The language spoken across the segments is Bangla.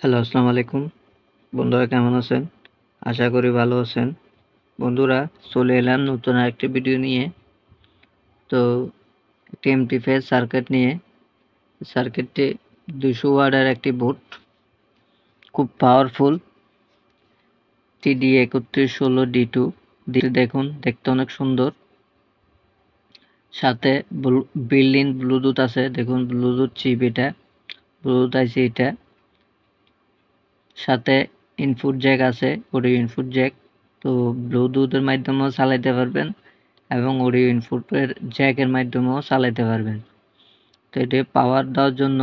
হ্যালো, আসসালামু আলাইকুম। বন্ধুরা কেমন আছেন? আশা করি ভালো আছেন। বন্ধুরা চলে এলাম নতুন আরেকটি ভিডিও নিয়ে। তো একটি এমপ্লিফায়ার সার্কিট নিয়ে। সার্কিটটি 200 ওয়াটের একটি বোর্ড, খুব পাওয়ারফুল TD3116D2। দেখুন, দেখতে অনেক সুন্দর। সাথে বিল্ট ইন ব্লুটুথ আছে। দেখুন ব্লুটুথ চিপ এটা, ব্লুটুথ আইসি এটা। সাথে ইনপুট জ্যাক আছে, অডিও ইনপুট জ্যাক। তো ব্লুটুথের মাধ্যমেও চালাতে পারবেন এবং অডিও ইনপুটের জ্যাকের মাধ্যমেও চালাতে পারবেন। তো এটি পাওয়ার দেওয়ার জন্য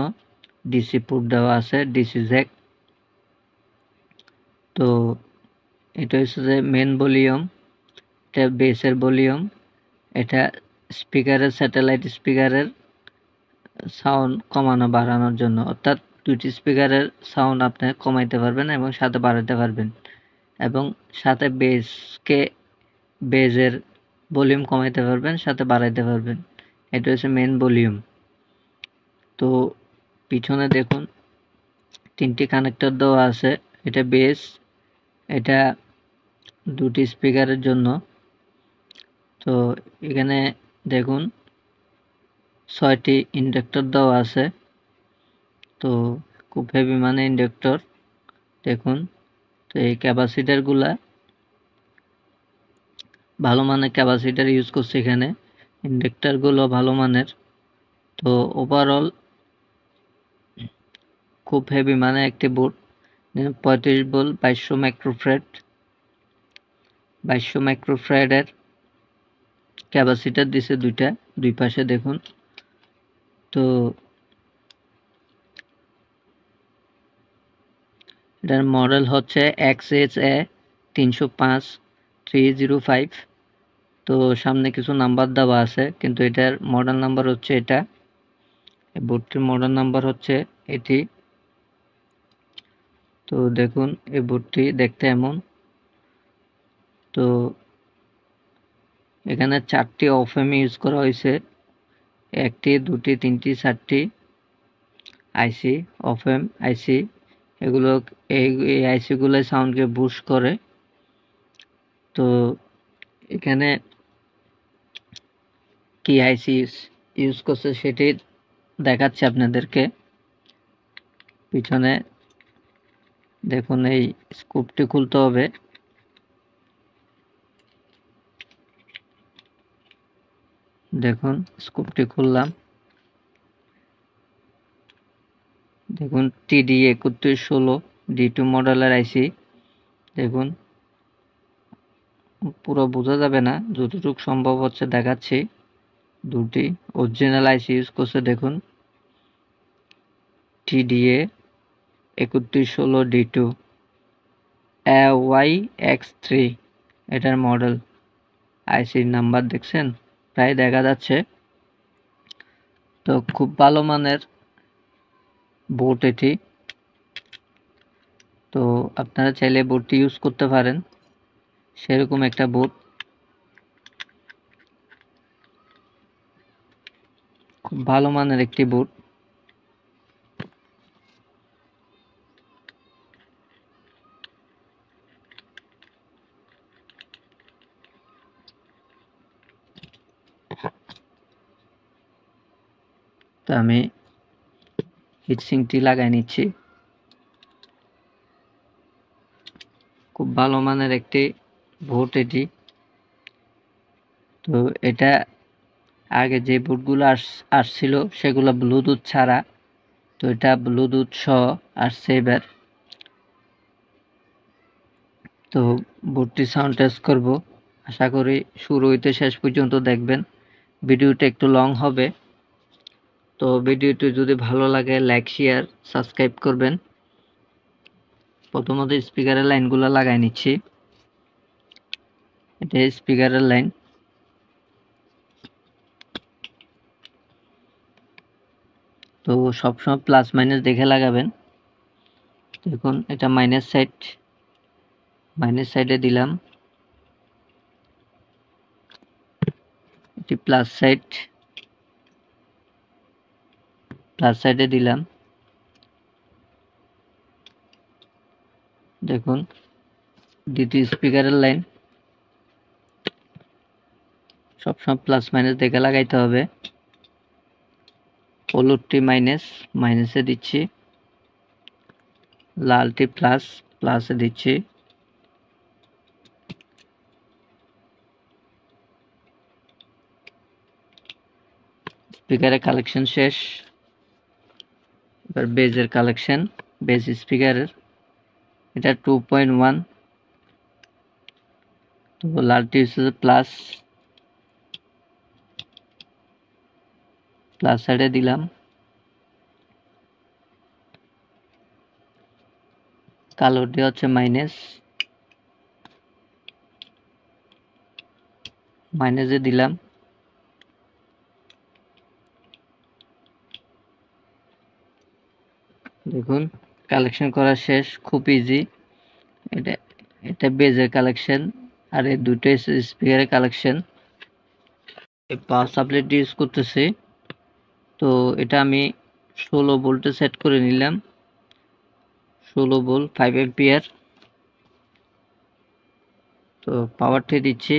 ডিসি পোর্ট দেওয়া আছে, ডিসি জ্যাক। তো এটা হচ্ছে যে মেন ভলিউম, এটা বেসের ভলিউম, এটা স্পিকারের স্যাটেলাইট স্পিকারের সাউন্ড কমানো বাড়ানোর জন্য, অর্থাৎ দুটি স্পিকারের সাউন্ড আপনি কমাইতে পারবেন এবং সাথে বাড়াতে পারবেন, এবং সাথে বেজের ভলিউম কমাইতে পারবেন, সাথে বাড়াইতে পারবেন। এটা হচ্ছে মেন ভলিউম। তো পিছনে দেখুন 3টি কানেক্টর দেওয়া আছে। এটা বেস, এটা দুটি স্পিকারের জন্য। তো এখানে দেখুন 6টি ইন্ডাক্টর দেওয়া আছে। তো খুব হেভি মানে ইন্ডাক্টর দেখুন। তো এই ক্যাপাসিটারগুলা ভালো মানের ক্যাপাসিটার ইউজ করছে এখানে, ইন্ডাক্টরগুলো ভালো মানের। তো ওভারঅল খুব হেভি মানে একটি বোর্ড। 35 ভোল্ট 2200 মাইক্রোফ্যারাডের ক্যাপাসিটার দিছে দুই পাশে দেখুন। তো এটার মডেল হচ্ছে XHA 305 তো সামনে কিছু নাম্বার দেওয়া আছে, কিন্তু এটার মডেল নাম্বার হচ্ছে এটা। এই বোর্ডটির মডেল নাম্বার হচ্ছে এটি। তো দেখুন এই বোর্ডটি দেখতে এমন। তো এখানে 4টি অফ-এম ইউজ করা হয়েছে, 1টি 2টি 3টি 4টি আইসি, অফ-এম আইসি। এগুলো এই আইসিগুলো সাউন্ডকে বুস্ট করে। তো এখানে কি আইসি ইউজ করছে সেটি দেখাচ্ছে আপনাদেরকে। পিছনে দেখুন এই স্কুপটি খুলতে হবে। দেখুন স্কুপটি খুললাম। দেখুন TD3116D2 মডেলের আইসি। দেখুন পুরো বোঝা যাবে না, যতটুকু সম্ভব হচ্ছে দেখাচ্ছি। দুটি অরিজিনাল আইসি ইউজ করছে। দেখুন TDA3116D2 AYX3 এটার মডেল। আইসির নাম্বার দেখছেন, প্রায় দেখা যাচ্ছে। তো খুব ভালো মানের বোর্ড এটি। তো আপনারা চাইলে বোর্ডটি ইউজ করতে পারেন, সেরকম একটা বোর্ড। খুব ভালো মানের একটি বোর্ড। তো আমি হিটসিঙ্কটি লাগাই নিচ্ছি। খুব ভালো মানের একটি বোর্ড এটি। তো এটা আগে যে বোর্ডগুলো আসছিল সেগুলো ব্লুটুথ ছাড়া, তো এটা ব্লুটুথ সহ আসছে এবার। তো বোর্ডটি সাউন্ড টেস্ট করব। আশা করি শুরু হইতে শেষ পর্যন্ত দেখবেন। ভিডিওটা একটু লং হবে। তো ভিডিওটি যদি ভালো লাগে লাইক শেয়ার সাবস্ক্রাইব করবেন। প্রথমত স্পিকারের লাইনগুলো লাগাই নিচ্ছি। এটা স্পিকারের লাইন। তো সবসময় প্লাস মাইনাস দেখে লাগাবেন। দেখুন এটা মাইনাস সাইডে দিলাম, এটি প্লাস সাইডে দিলাম। দেখুন দ্বিতীয় স্পিকারের লাইন সবসময় প্লাস মাইনাস দেখে লাগাইতে হবে। হলুদটি মাইনাসে দিচ্ছি, লালটি প্লাসে দিচ্ছি। স্পিকারের কালেকশন শেষ। এবার বেজের কালেকশন, বেজ স্পিকারের এটা 2.1, তো লালটি হচ্ছে প্লাস সাইডে দিলাম, কালোটি হচ্ছে মাইনাসে দিলাম। দেখুন কালেকশন করা শেষ, খুব ইজি। এটা বেজের কালেকশন, আর এই দুটো স্পিকারের কালেকশন। পাওয়ার সাপ্লাইটি ইউজ করতেছি, তো এটা আমি 16 ভোল্টে সেট করে নিলাম, 16 ভোল্ট 5 এম্পিয়ার। তো পাওয়ারটি দিচ্ছি,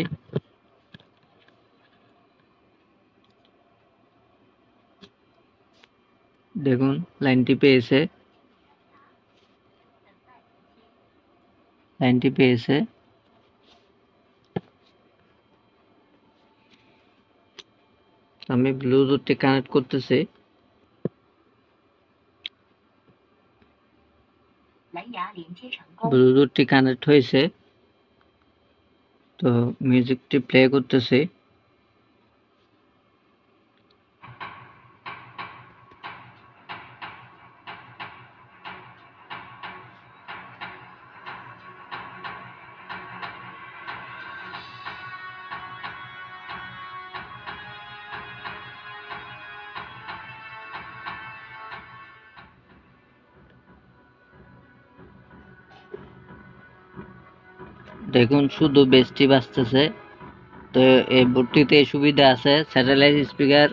দেখুন লাইনটি পেয়েছে, আমি ব্লুটুথটি কানেক্ট করতেছি। ব্লুটুথটি কানেক্ট হয়েছে, তো মিউজিকটি প্লে করতেছি। দেখুন শুধু বেসটি বাজতেছে। তো এই বোর্ডটিতে সুবিধা আছে, স্যাটেলাইট স্পিকার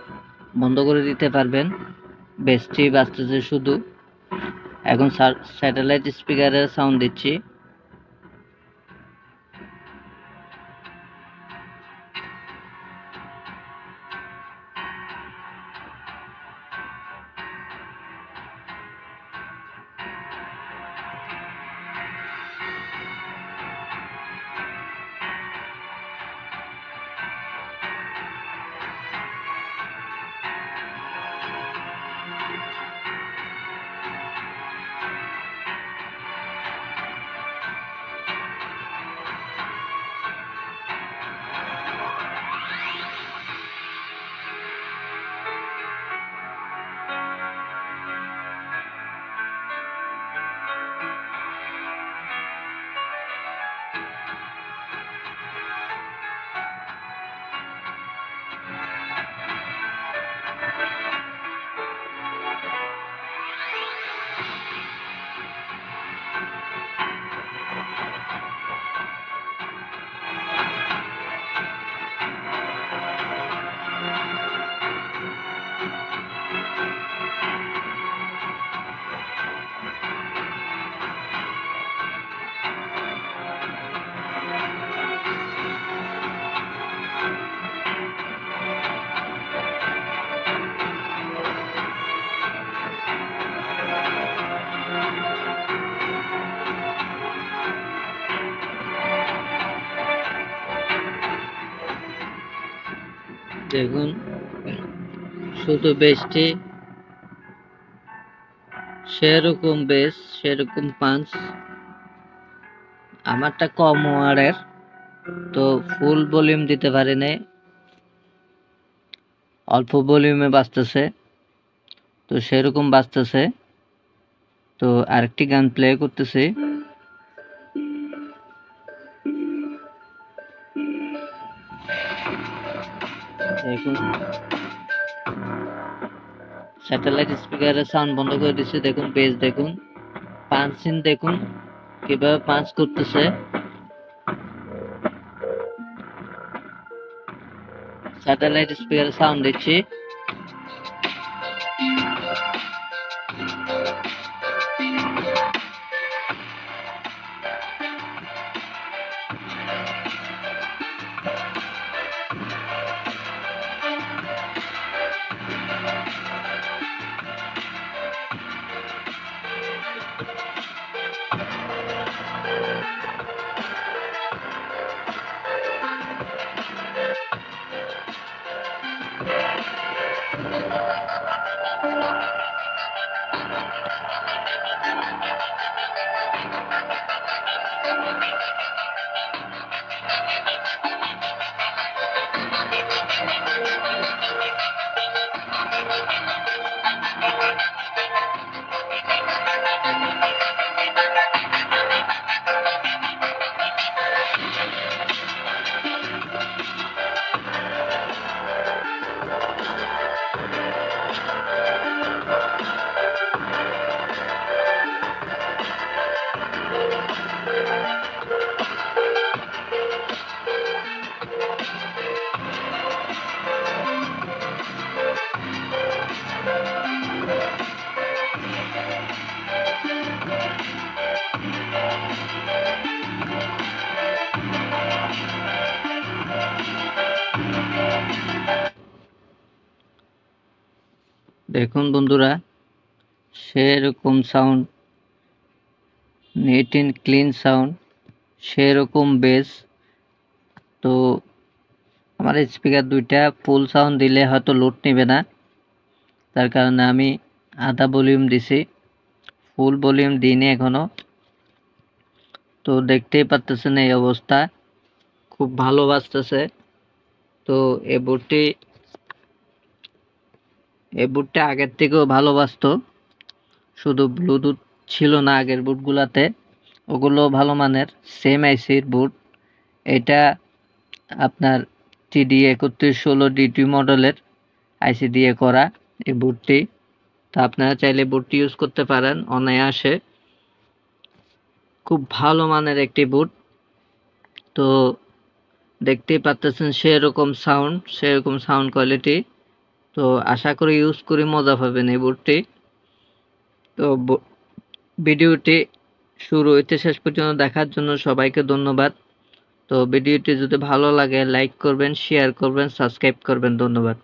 বন্ধ করে দিতে পারবেন, বেসটি বাজতেছে শুধু। এখন স্যাটেলাইট স্পিকারের সাউন্ড দিচ্ছি। দেখুন শুধু বেসটি, সেরকম বেস সেরকম পাঞ্চ। আমারটা কম ওয়ারের, তো ফুল ভলিউম দিতে পারি নাই, অল্প ভলিউমে বাজতেছে, তো সেরকম বাজতেছে। তো আরেকটি গান প্লে করতেছি। দেখুন স্যাটেলাইট স্পিকারের সাউন্ড বন্ধ করে দিচ্ছি। দেখুন বেস, দেখুন পাঞ্চিং, দেখুন কিভাবে পাঞ্চ করতেছে। স্যাটেলাইট স্পিকারের সাউন্ড দিচ্ছি। দেখুন বন্ধুরা, সেরকম sound, neat and clean sound, সেরকম বেস। তো আমার স্পিকার দুইটা ফুল সাউন্ড দিলে হয়তো লোড নেবে না, তার কারণে আমি আধা ভলিউম দিছি, ফুল ভলিউম দিইনি এখনো। তো দেখতেই পাচ্ছেন এই অবস্থা, খুব ভালো বাজতেছে। তো এই বুটটা আগের থেকেও ভালো বাজতো, শুধু ব্লুটুথ ছিল না আগের বুটগুলাতে, ওগুলো ভালো মানের সেম আইসির বুট। এটা আপনার TD 3116 DT মডেলের আইসি দিয়ে করা এই বুটটি। তো আপনারা চাইলে বুটটি ইউজ করতে পারেন অনায়াসে, খুব ভালো মানের একটি বুট। তো দেখতেই পাচ্ছেন সেরকম সাউন্ড কোয়ালিটি। তো আশা করি ইউজ করে মজা পাবেন এই বুটটি। তো ভিডিওটি শুরু হইতে শেষ পর্যন্ত দেখার জন্য সবাইকে ধন্যবাদ। তো ভিডিওটি যদি ভালো লাগে লাইক করবেন, শেয়ার করবেন, সাবস্ক্রাইব করবেন। ধন্যবাদ।